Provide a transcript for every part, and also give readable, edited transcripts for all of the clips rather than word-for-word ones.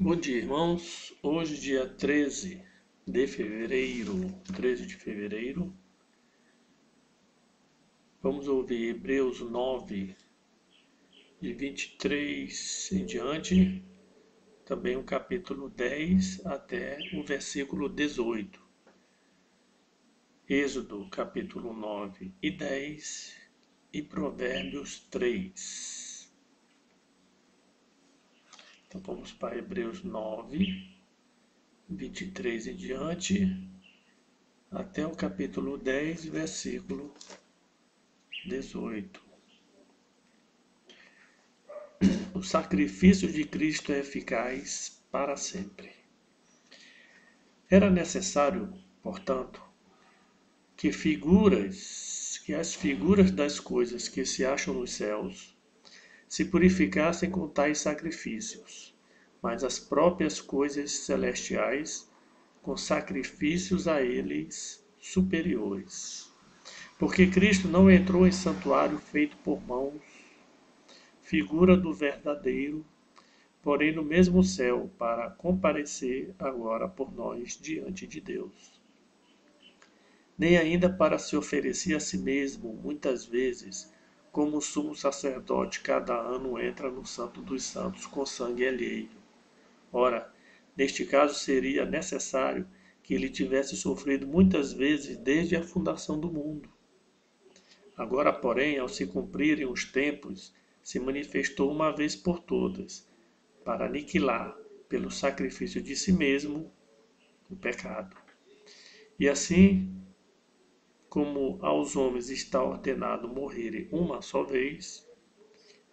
Bom dia, irmãos. Hoje, dia 13 de fevereiro, vamos ouvir Hebreus 9, de 23 em diante, também o capítulo 10 até o versículo 18. Êxodo, capítulo 9 e 10 e Provérbios 3. Então vamos para Hebreus 9, 23 em diante, até o capítulo 10, versículo 18. O sacrifício de Cristo é eficaz para sempre. Era necessário, portanto, que as figuras das coisas que se acham nos céus se purificassem com tais sacrifícios, mas as próprias coisas celestiais com sacrifícios a eles superiores. Porque Cristo não entrou em santuário feito por mãos, figura do verdadeiro, porém no mesmo céu, para comparecer agora por nós diante de Deus. Nem ainda para se oferecer a si mesmo, muitas vezes, como o sumo sacerdote cada ano entra no Santo dos Santos com sangue alheio. Ora, neste caso seria necessário que ele tivesse sofrido muitas vezes desde a fundação do mundo. Agora, porém, ao se cumprirem os tempos, se manifestou uma vez por todas, para aniquilar, pelo sacrifício de si mesmo, o pecado. E assim, como aos homens está ordenado morrerem uma só vez,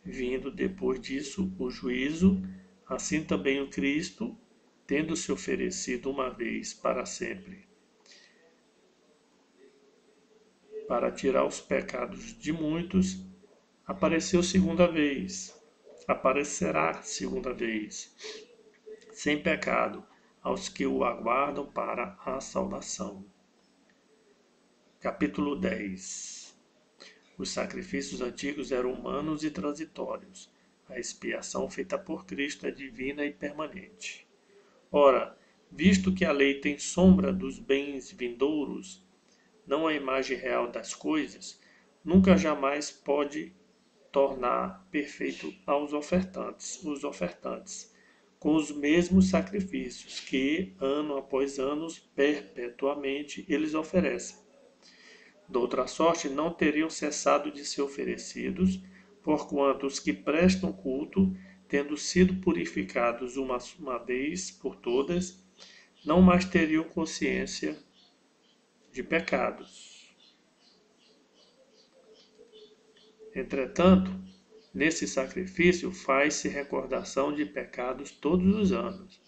vindo depois disso o juízo, assim também o Cristo, tendo se oferecido uma vez para sempre, para tirar os pecados de muitos, aparecerá segunda vez, sem pecado, aos que o aguardam para a salvação. Capítulo 10. Os sacrifícios antigos eram humanos e transitórios. A expiação feita por Cristo é divina e permanente. Ora, visto que a lei tem sombra dos bens vindouros, não a imagem real das coisas, nunca jamais pode tornar perfeito os ofertantes, com os mesmos sacrifícios que, ano após ano, perpetuamente eles oferecem. Doutra sorte, não teriam cessado de ser oferecidos, porquanto os que prestam culto, tendo sido purificados uma vez por todas, não mais teriam consciência de pecados. Entretanto, nesse sacrifício faz-se recordação de pecados todos os anos,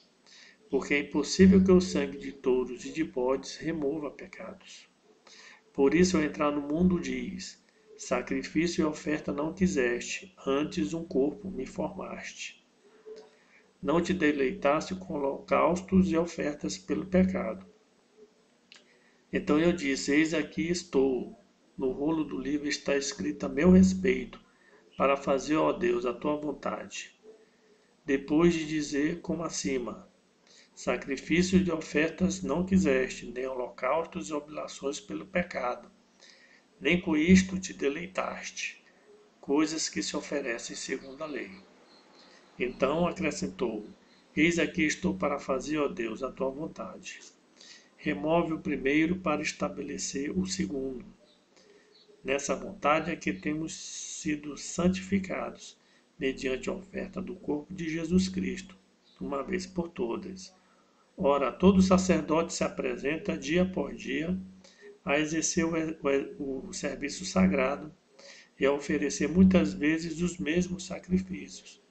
porque é impossível que o sangue de touros e de bodes remova pecados. Por isso, ao entrar no mundo, diz: sacrifício e oferta não quiseste, antes um corpo me formaste. Não te deleitaste com holocaustos e ofertas pelo pecado. Então eu disse: eis aqui estou. No rolo do livro está escrito a meu respeito, para fazer, ó Deus, a tua vontade. Depois de dizer, como acima: sacrifícios de ofertas não quiseste, nem holocaustos e oblações pelo pecado. Nem com isto te deleitaste, coisas que se oferecem segundo a lei. Então acrescentou: eis aqui estou para fazer, ó Deus, a tua vontade. Remove o primeiro para estabelecer o segundo. Nessa vontade é que temos sido santificados, mediante a oferta do corpo de Jesus Cristo, uma vez por todas. Ora, todo sacerdote se apresenta dia por dia a exercer o serviço sagrado e a oferecer muitas vezes os mesmos sacrifícios,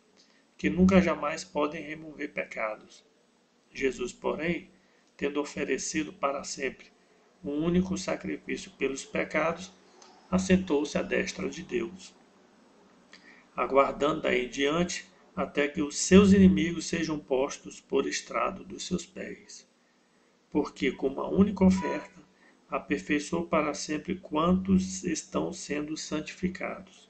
que nunca jamais podem remover pecados. Jesus, porém, tendo oferecido para sempre um único sacrifício pelos pecados, assentou-se à destra de Deus, aguardando daí em diante até que os seus inimigos sejam postos por estrado dos seus pés. Porque com uma única oferta aperfeiçoou para sempre quantos estão sendo santificados.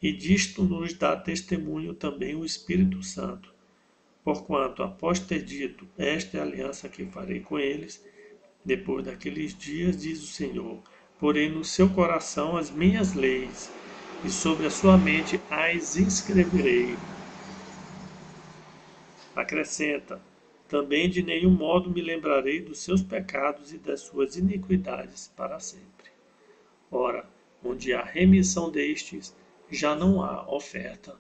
E disto nos dá testemunho também o Espírito Santo, Porquanto, após ter dito, esta é a aliança que farei com eles, depois daqueles dias, diz o Senhor, porei no seu coração as minhas leis, e sobre a sua mente as inscreverei. Acrescenta, também de nenhum modo me lembrarei dos seus pecados e das suas iniquidades para sempre. Ora, onde há remissão destes, já não há oferta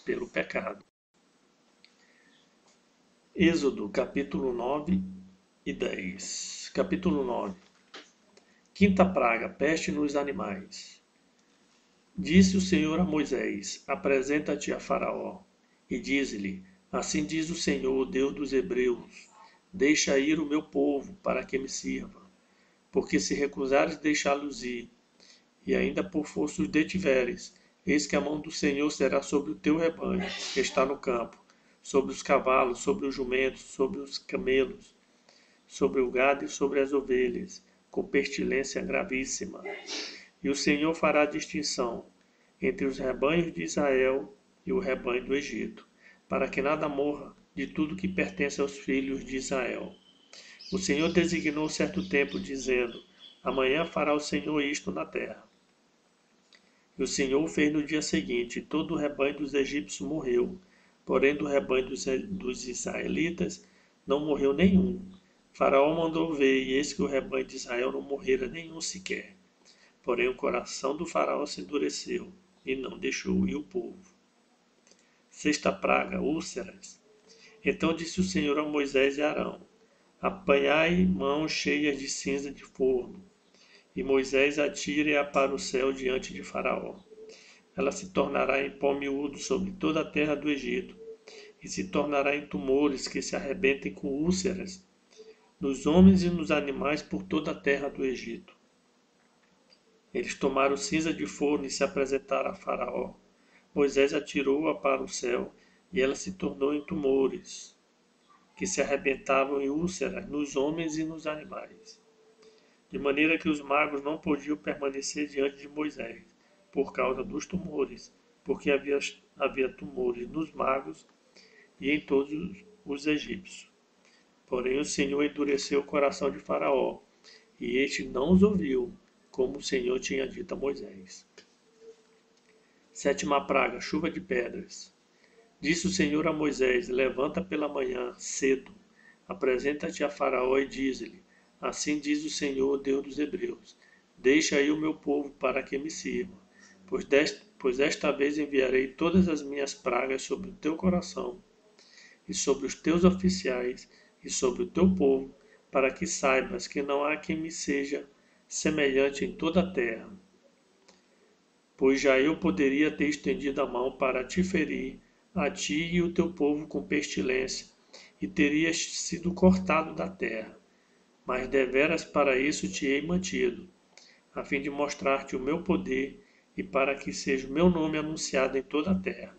pelo pecado. Êxodo, capítulo 9 e 10. Capítulo 9. Quinta praga, peste nos animais. Disse o Senhor a Moisés, apresenta-te a Faraó, e diz-lhe, assim diz o Senhor, o Deus dos Hebreus, deixa ir o meu povo, para que me sirva. Porque se recusares deixá-los ir, e ainda por força os detiveres, eis que a mão do Senhor será sobre o teu rebanho, que está no campo, sobre os cavalos, sobre os jumentos, sobre os camelos, sobre o gado e sobre as ovelhas, com pestilência gravíssima. E o Senhor fará distinção entre os rebanhos de Israel e o rebanho do Egito, para que nada morra de tudo que pertence aos filhos de Israel. O Senhor designou certo tempo, dizendo, amanhã fará o Senhor isto na terra. E o Senhor fez no dia seguinte, e todo o rebanho dos egípcios morreu, porém do rebanho dos israelitas não morreu nenhum. Faraó mandou ver, e eis que o rebanho de Israel não morrera nenhum sequer. Porém o coração do faraó se endureceu, e não deixou ir o povo. Sexta praga, úlceras. Então disse o Senhor a Moisés e a Arão, apanhai mãos cheias de cinza de forno, e Moisés atire-a para o céu diante de Faraó. Ela se tornará em pó miúdo sobre toda a terra do Egito, e se tornará em tumores que se arrebentem com úlceras, nos homens e nos animais por toda a terra do Egito. Eles tomaram cinza de forno e se apresentaram a Faraó. Moisés atirou-a para o céu, e ela se tornou em tumores, que se arrebentavam em úlceras nos homens e nos animais. De maneira que os magos não podiam permanecer diante de Moisés, por causa dos tumores, porque havia tumores nos magos e em todos os egípcios. Porém o Senhor endureceu o coração de Faraó, e este não os ouviu, como o Senhor tinha dito a Moisés. Sétima praga, chuva de pedras. Disse o Senhor a Moisés, levanta pela manhã, cedo, apresenta-te a Faraó e diz-lhe, assim diz o Senhor, Deus dos Hebreus, deixa aí o meu povo para que me sirva, pois desta vez enviarei todas as minhas pragas sobre o teu coração, e sobre os teus oficiais, e sobre o teu povo, para que saibas que não há quem me seja semelhante em toda a terra. Pois já eu poderia ter estendido a mão para te ferir, a ti e o teu povo com pestilência, e terias sido cortado da terra. Mas deveras para isso te hei mantido, a fim de mostrar-te o meu poder, e para que seja o meu nome anunciado em toda a terra.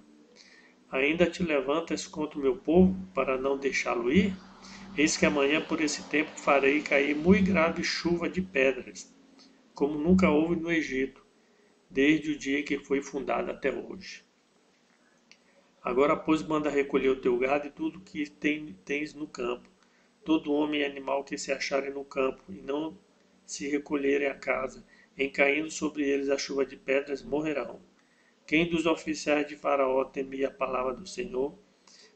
Ainda te levantas contra o meu povo, para não deixá-lo ir? Eis que amanhã por esse tempo farei cair muito grave chuva de pedras, como nunca houve no Egito, desde o dia que foi fundado até hoje. Agora, pois, manda recolher o teu gado e tudo que tens no campo, todo homem e animal que se acharem no campo, e não se recolherem a casa, em caindo sobre eles a chuva de pedras, morrerão. Quem dos oficiais de Faraó temia a palavra do Senhor,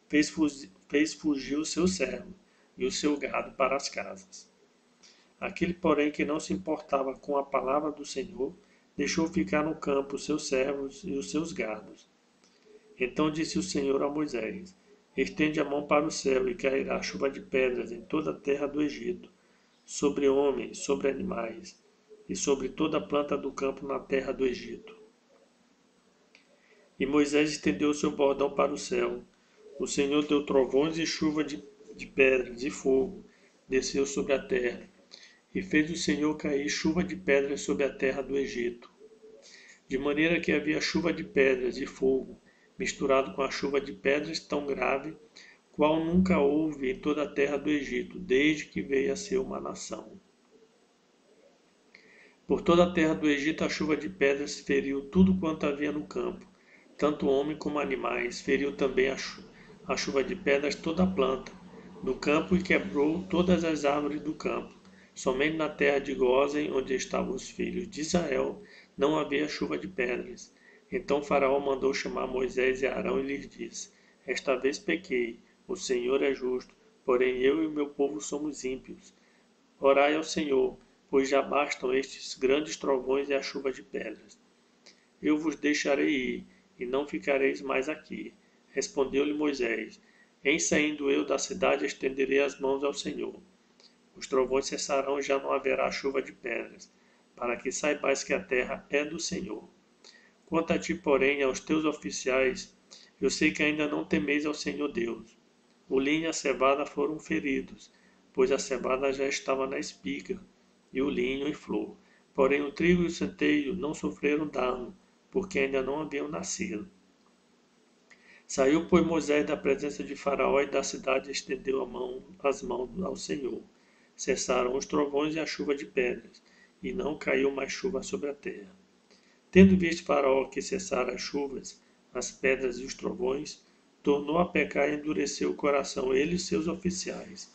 fez fugir o seu servo e o seu gado para as casas. Aquele, porém, que não se importava com a palavra do Senhor, deixou ficar no campo os seus servos e os seus gados. Então disse o Senhor a Moisés, estende a mão para o céu e cairá chuva de pedras em toda a terra do Egito, sobre homens, sobre animais, e sobre toda a planta do campo na terra do Egito. E Moisés estendeu o seu bordão para o céu. O Senhor deu trovões e chuva de pedras e fogo, desceu sobre a terra, e fez o Senhor cair chuva de pedras sobre a terra do Egito. De maneira que havia chuva de pedras e fogo, misturado com a chuva de pedras tão grave, qual nunca houve em toda a terra do Egito, desde que veio a ser uma nação. Por toda a terra do Egito a chuva de pedras feriu tudo quanto havia no campo, tanto homem como animais, feriu também a chuva de pedras toda a planta do campo e quebrou todas as árvores do campo. Somente na terra de Gósen, onde estavam os filhos de Israel, não havia chuva de pedras. Então Faraó mandou chamar Moisés e Arão e lhes disse: Esta vez pequei, o Senhor é justo, porém eu e o meu povo somos ímpios. Orai ao Senhor, pois já bastam estes grandes trovões e a chuva de pedras. Eu vos deixarei ir, e não ficareis mais aqui. Respondeu-lhe Moisés: Em saindo eu da cidade, estenderei as mãos ao Senhor. Os trovões cessarão e já não haverá chuva de pedras, para que saibais que a terra é do Senhor. Quanto a ti, porém, e aos teus oficiais, eu sei que ainda não temeis ao Senhor Deus. O linho e a cevada foram feridos, pois a cevada já estava na espiga, e o linho em flor. Porém o trigo e o centeio não sofreram dano, porque ainda não haviam nascido. Saiu, pois, Moisés da presença de Faraó e da cidade estendeu as mãos ao Senhor. Cessaram os trovões e a chuva de pedras, e não caiu mais chuva sobre a terra. Tendo visto Faraó que cessaram as chuvas, as pedras e os trovões, tornou a pecar e endureceu o coração, ele e seus oficiais.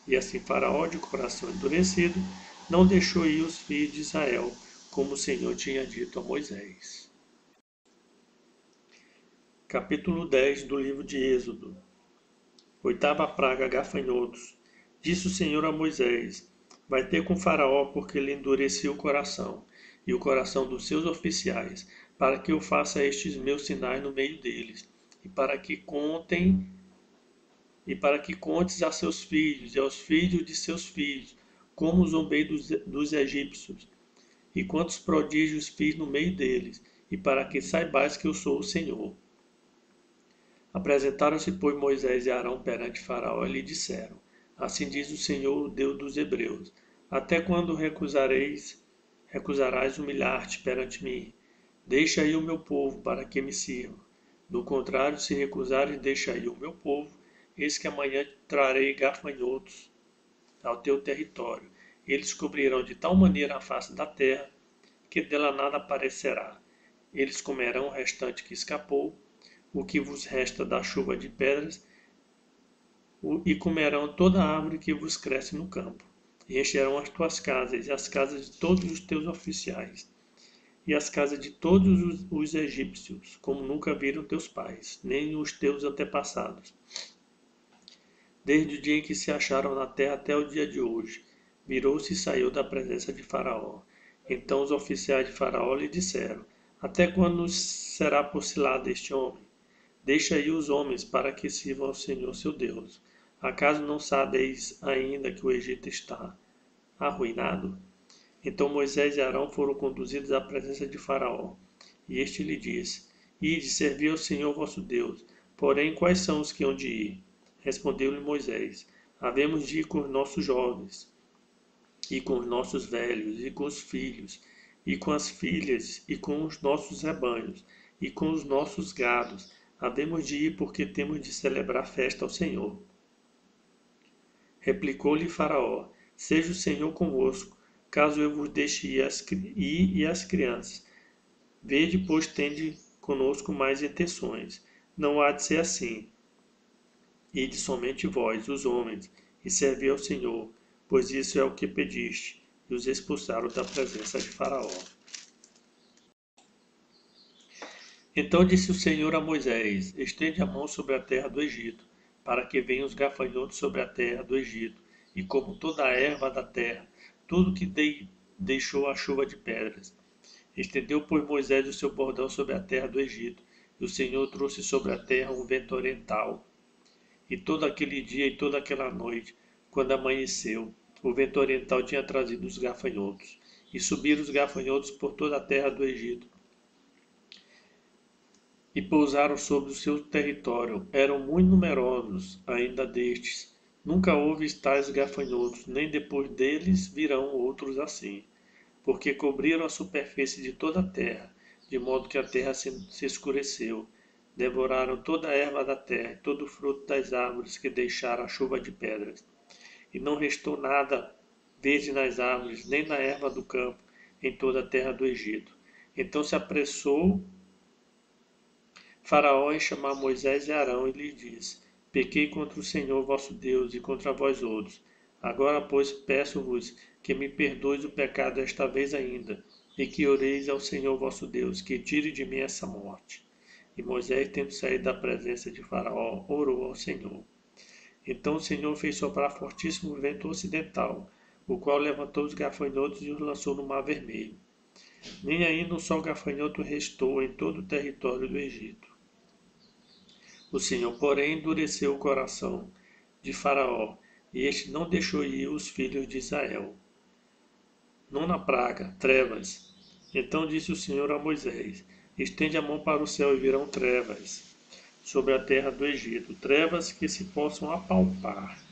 E assim Faraó, de coração endurecido, não deixou ir os filhos de Israel, como o Senhor tinha dito a Moisés. Capítulo 10 do livro de Êxodo. Oitava praga, gafanhotos. Disse o Senhor a Moisés: Vai ter com Faraó, porque ele endureceu o coração, e o coração dos seus oficiais, para que eu faça estes meus sinais no meio deles, e para que contes a seus filhos e aos filhos de seus filhos, como zombei dos egípcios, e quantos prodígios fiz no meio deles, e para que saibais que eu sou o Senhor. Apresentaram-se, pois, Moisés e Arão perante Faraó e lhe disseram: Assim diz o Senhor, o Deus dos Hebreus: Até quando recusarás humilhar-te perante mim? Deixa aí o meu povo, para que me sirva. Do contrário, se recusares, deixa aí o meu povo, eis que amanhã trarei gafanhotos ao teu território. Eles cobrirão de tal maneira a face da terra, que dela nada aparecerá. Eles comerão o restante que escapou, o que vos resta da chuva de pedras, e comerão toda a árvore que vos cresce no campo. E encherão as tuas casas, e as casas de todos os teus oficiais, e as casas de todos os egípcios, como nunca viram teus pais, nem os teus antepassados, desde o dia em que se acharam na terra até o dia de hoje. Virou-se e saiu da presença de Faraó. Então os oficiais de Faraó lhe disseram: Até quando nos será por cilada este homem? Deixa aí os homens, para que sirvam ao Senhor seu Deus. Acaso não sabeis ainda que o Egito está arruinado? Então Moisés e Arão foram conduzidos à presença de Faraó. E este lhe disse: Ide, servi ao Senhor vosso Deus. Porém, quais são os que hão de ir? Respondeu-lhe Moisés: Havemos de ir com os nossos jovens, e com os nossos velhos, e com os filhos, e com as filhas, e com os nossos rebanhos, e com os nossos gados. Havemos de ir porque temos de celebrar festa ao Senhor. Replicou-lhe Faraó: Seja o Senhor convosco, caso eu vos deixe ir e as crianças. Vede, pois tende conosco mais intenções. Não há de ser assim. Ide somente vós, os homens, e servi ao Senhor, pois isso é o que pediste. E os expulsaram da presença de Faraó. Então disse o Senhor a Moisés: Estende a mão sobre a terra do Egito, para que venham os gafanhotos sobre a terra do Egito, e como toda a erva da terra, tudo que deixou a chuva de pedras. Estendeu, pois, Moisés o seu bordão sobre a terra do Egito, e o Senhor trouxe sobre a terra um vento oriental. E todo aquele dia e toda aquela noite, quando amanheceu, o vento oriental tinha trazido os gafanhotos, e subiram os gafanhotos por toda a terra do Egito, e pousaram sobre o seu território. Eram muito numerosos ainda destes. Nunca houve tais gafanhotos, nem depois deles virão outros assim, porque cobriram a superfície de toda a terra, de modo que a terra se escureceu. Devoraram toda a erva da terra e todo o fruto das árvores que deixaram a chuva de pedras. E não restou nada verde nas árvores, nem na erva do campo, em toda a terra do Egito. Então se apressou Faraó em chamar Moisés e Arão e lhes disse: Pequei contra o Senhor vosso Deus e contra vós outros. Agora, pois, peço-vos que me perdoes o pecado esta vez ainda, e que oreis ao Senhor vosso Deus, que tire de mim essa morte. E Moisés, tendo saído da presença de Faraó, orou ao Senhor. Então o Senhor fez soprar fortíssimo vento ocidental, o qual levantou os gafanhotos e os lançou no mar vermelho. Nem ainda um só gafanhoto restou em todo o território do Egito. O Senhor, porém, endureceu o coração de Faraó, e este não deixou ir os filhos de Israel. Nona praga, trevas. Então disse o Senhor a Moisés: Estende a mão para o céu e virão trevas sobre a terra do Egito, trevas que se possam apalpar.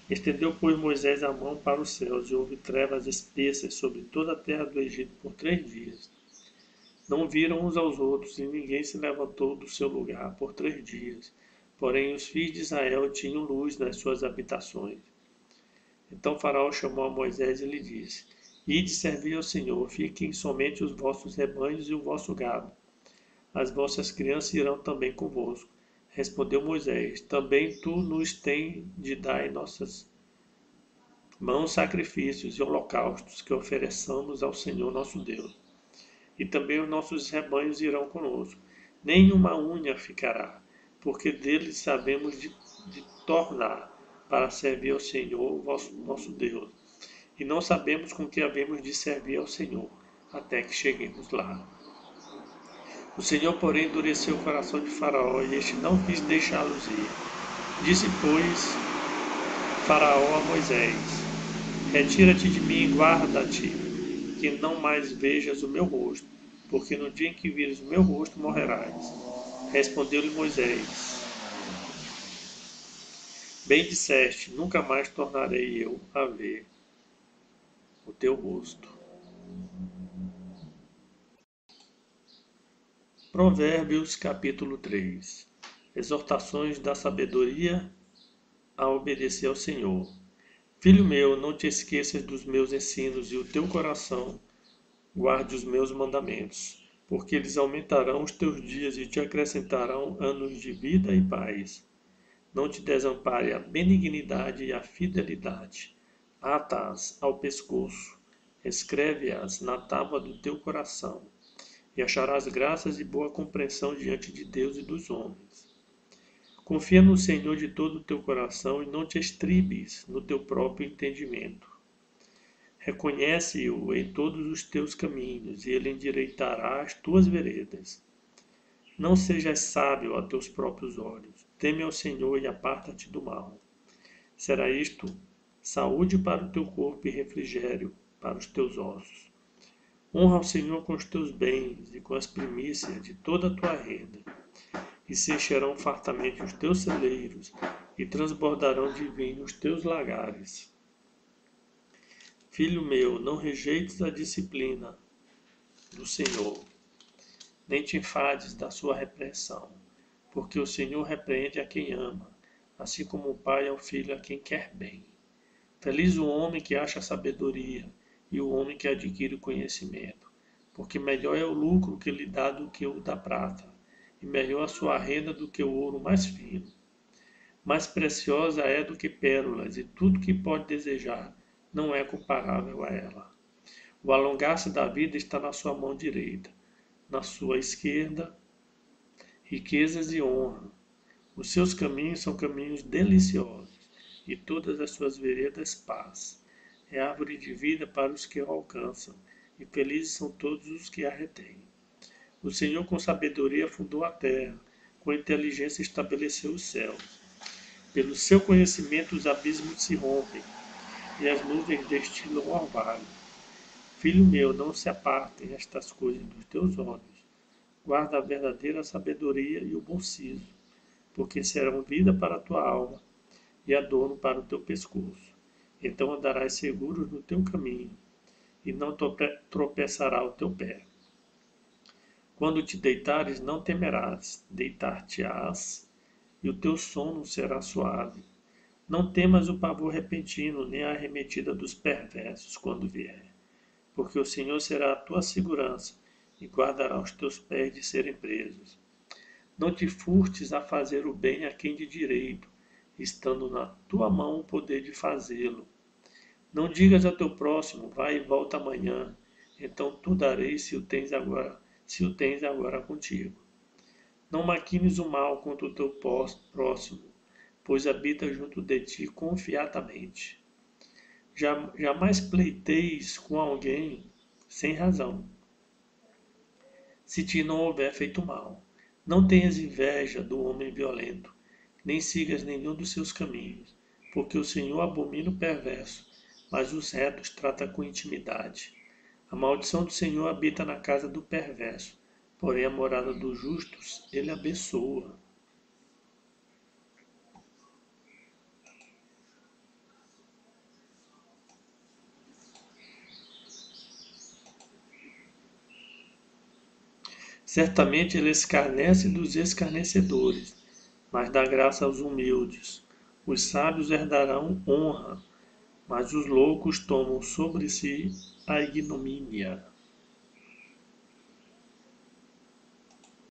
Estendeu, pois, Moisés a mão para os céus, e houve trevas espessas sobre toda a terra do Egito por 3 dias. Não viram uns aos outros, e ninguém se levantou do seu lugar por 3 dias. Porém, os filhos de Israel tinham luz nas suas habitações. Então Faraó chamou a Moisés e lhe disse: Ide servir ao Senhor, fiquem somente os vossos rebanhos e o vosso gado. As vossas crianças irão também convosco. Respondeu Moisés: Também tu nos tens de dar em nossas mãos sacrifícios e holocaustos que ofereçamos ao Senhor nosso Deus. E também os nossos rebanhos irão conosco. Nenhuma unha ficará, porque deles sabemos de tornar para servir ao Senhor, nosso Deus. E não sabemos com que havemos de servir ao Senhor, até que cheguemos lá. O Senhor, porém, endureceu o coração de Faraó, e este não quis deixá-los ir. Disse, pois, Faraó a Moisés: Retira-te de mim e guarda-te, que não mais vejas o meu rosto, porque no dia em que vires o meu rosto morrerás. Respondeu-lhe Moisés: Bem disseste, nunca mais tornarei eu a ver o teu rosto. Provérbios capítulo 3. Exortações da sabedoria a obedecer ao Senhor. Filho meu, não te esqueças dos meus ensinos, e o teu coração guarde os meus mandamentos, porque eles aumentarão os teus dias e te acrescentarão anos de vida e paz. Não te desampare a benignidade e a fidelidade. Ata-as ao pescoço, escreve-as na tábua do teu coração, e acharás graças e boa compreensão diante de Deus e dos homens. Confia no Senhor de todo o teu coração e não te estribes no teu próprio entendimento. Reconhece-o em todos os teus caminhos, e ele endireitará as tuas veredas. Não sejas sábio a teus próprios olhos. Teme ao Senhor e aparta-te do mal. Será isto saúde para o teu corpo e refrigério para os teus ossos. Honra ao Senhor com os teus bens e com as primícias de toda a tua renda, e se encherão fartamente os teus celeiros, e transbordarão de vinho os teus lagares. Filho meu, não rejeites a disciplina do Senhor, nem te enfades da sua repreensão, porque o Senhor repreende a quem ama, assim como o pai ao filho a quem quer bem. Feliz o homem que acha sabedoria, e o homem que adquire o conhecimento, porque melhor é o lucro que lhe dá do que o da prata, e melhor a sua renda do que o ouro mais fino. Mais preciosa é do que pérolas, e tudo que pode desejar não é comparável a ela. O alongar-se da vida está na sua mão direita, na sua esquerda, riquezas e honra. Os seus caminhos são caminhos deliciosos, e todas as suas veredas paz. É árvore de vida para os que a alcançam, e felizes são todos os que a retêm. O Senhor com sabedoria fundou a terra, com inteligência estabeleceu os céus. Pelo seu conhecimento os abismos se rompem, e as nuvens destilam orvalho. Filho meu, não se apartem estas coisas dos teus olhos. Guarda a verdadeira sabedoria e o bom siso, porque serão vida para a tua alma e adorno para o teu pescoço. Então andarás seguro no teu caminho, e não tropeçará o teu pé. Quando te deitares, não temerás, deitar-te-ás, e o teu sono será suave. Não temas o pavor repentino, nem a arremetida dos perversos quando vier, porque o Senhor será a tua segurança, e guardará os teus pés de serem presos. Não te furtes a fazer o bem a quem de direito, estando na tua mão o poder de fazê-lo. Não digas ao teu próximo, vai e volta amanhã, então tu darei se o tens agora contigo. Não maquines o mal contra o teu próximo, pois habita junto de ti confiadamente. Jamais pleiteis com alguém sem razão, se te não houver feito mal. Não tenhas inveja do homem violento, nem sigas nenhum dos seus caminhos, porque o Senhor abomina o perverso, mas os retos trata com intimidade. A maldição do Senhor habita na casa do perverso, porém a morada dos justos ele abençoa. Certamente ele escarnece dos escarnecedores, mas dá graça aos humildes. Os sábios herdarão honra, mas os loucos tomam sobre si a ignomínia.